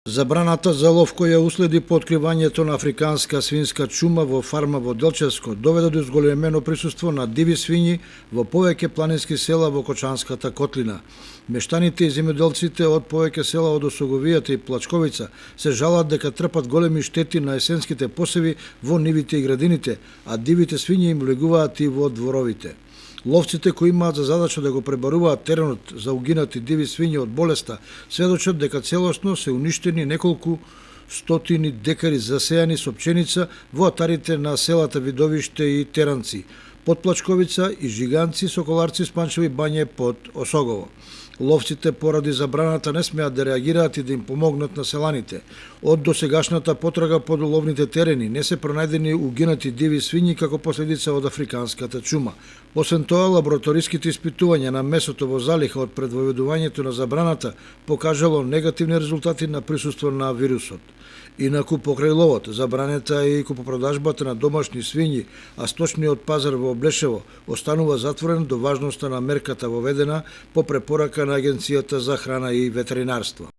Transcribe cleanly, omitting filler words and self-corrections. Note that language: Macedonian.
Забраната за лов која уследи по откривањето на африканска свинска чума во фарма во Делчевско доведе до зголемено присуство на диви свињи во повеќе планински села во Кочанската котлина. Мештаните и земјоделците од повеќе села од Осоговијата и Плачковица се жалат дека трпат големи штети на есенските посеви во нивите и градините, а дивите свињи им влегуваат и во дворовите. Ловците кои имаат за задача да го пребаруваат теренот за угинати диви свињи од болеста сведочат дека целосно се уништени неколку стотини декари засејани со пченица во атарите на селата Видовиште и Теранци, Подплачковица и Жиганци, Соколарци, Спанчеви бање под Осогово. Ловците поради забраната не смеат да реагираат и да им помогнат на селаните. Од досегашната потрага по ловните терени не се пронајдени угинати диви свињи како последица од африканската чума. Освен тоа, лабораториските испитувања на месото во залиха од предвојдувањето на забраната покажало негативни резултати на присуство на вирусот. Инаку покрај ловот, забранета е и купопродажбата на домашни свињи, а сточниот пазар во Облешево останува затворен до важноста на мерката воведена по препорака на Агенцијата за храна и ветеринарство.